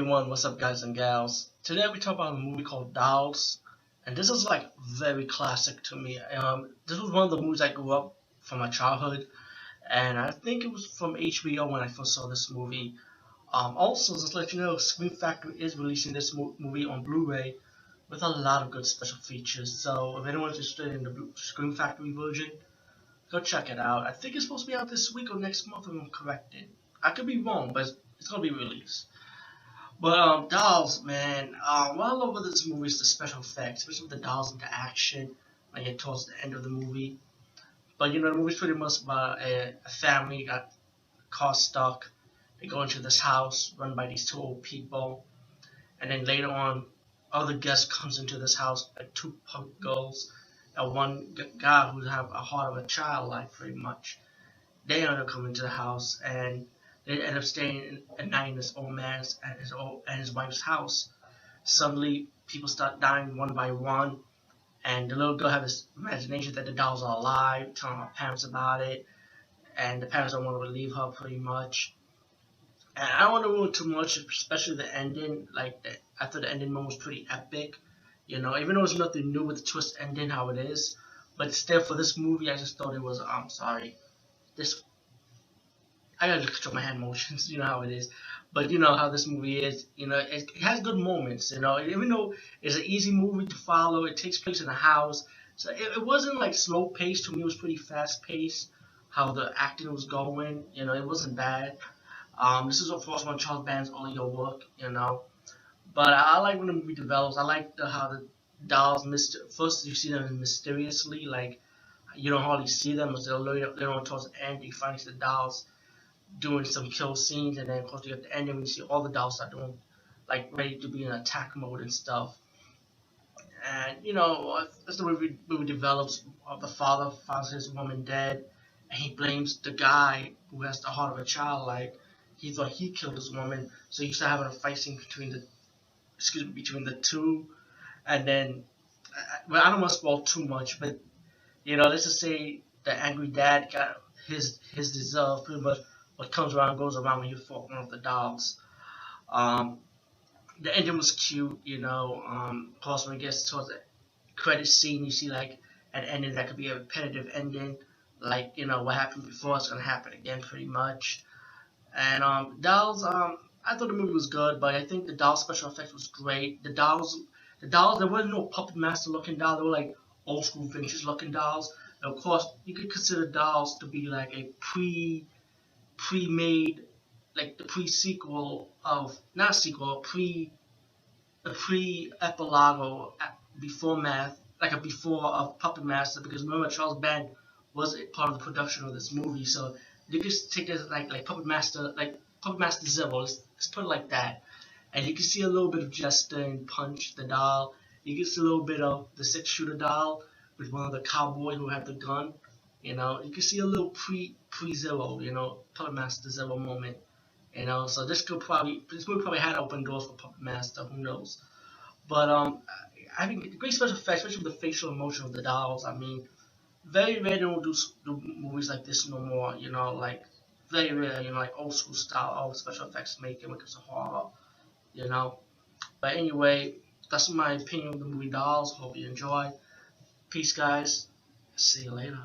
everyone, what's up guys and gals? Today we talk about a movie called Dolls, and this is like very classic to me. This was one of the movies I grew up from my childhood, and I think it was from HBO when I first saw this movie. Also, just to let you know, Scream Factory is releasing this movie on Blu-ray with a lot of good special features. So if anyone's interested in the Scream Factory version, go check it out. I think it's supposed to be out this week or next month if I'm corrected. I could be wrong, but it's gonna be released. But dolls, man. What I love with this movie is the special effects, especially with the dolls into action, like towards the end of the movie. But the movie's pretty much about a family got car stuck. They go into this house run by these two old people, and then later on, other guest comes into this house, like two punk girls, and one guy who have a heart of a child, like pretty much. They end up coming to the house, and they end up staying at night in this old man's and his wife's house. Suddenly, people start dying one by one, and the little girl has this imagination that the dolls are alive, telling her parents about it, and the parents don't want to leave her pretty much. And I don't want to ruin too much, especially the ending. I thought the ending moment was pretty epic. Even though it's nothing new with the twist ending how it is, but still for this movie, I just thought it was. I'm sorry, this I gotta control my hand motions. You know how it is, but you know how this movie is. It has good moments. Even though it's an easy movie to follow, it takes place in a house, so it wasn't like slow paced. To me, it was pretty fast paced. How the acting was going, it wasn't bad. This is of course one of Charles Band's earlier work. But I like when the movie develops. I like how the dolls first you see them mysteriously, like you don't hardly see them until later on towards the end. You finally see the dolls doing some kill scenes, and then of course you get the ending when you see all the dolls start doing like ready to be in attack mode and stuff. And as the movie develops, the father finds his woman dead, and he blames the guy who has the heart of a child. Like he thought he killed his woman, so you start having a fight scene between the two, and then well, I don't want to spoil too much, but let's just say the angry dad got his deserve pretty much. What comes around goes around when you fought one of the dolls. Um, the ending was cute, plus when it gets towards the credit scene, you see like an ending that could be a repetitive ending, like what happened before is gonna happen again, pretty much. And dolls, I thought the movie was good, but I think the doll special effects was great. The dolls, there wasn't no puppet master looking dolls. They were like old school vintage looking dolls. And of course, you could consider dolls to be like a pre-made, like the pre-sequel of not sequel, a pre-epilogue or before math, like a before of Puppet Master, because remember Charles Band was a part of the production of this movie, so you could take this like Puppet Master Zero. Let's put it like that, and you can see a little bit of Jester and Punch the doll. You can see a little bit of the six shooter doll with one of the cowboy who had the gun. You can see a little pre Zero, Puppet Master Zero moment. So this movie probably had open doors for Puppet Master, who knows? But I think great special effects, especially with the facial emotion of the dolls. I mean, very rare they don't do movies like this no more. Like very rare. Like old school style, all the special effects making when it comes to horror. You know. But anyway, that's my opinion of the movie Dolls. Hope you enjoy. Peace, guys. See you later.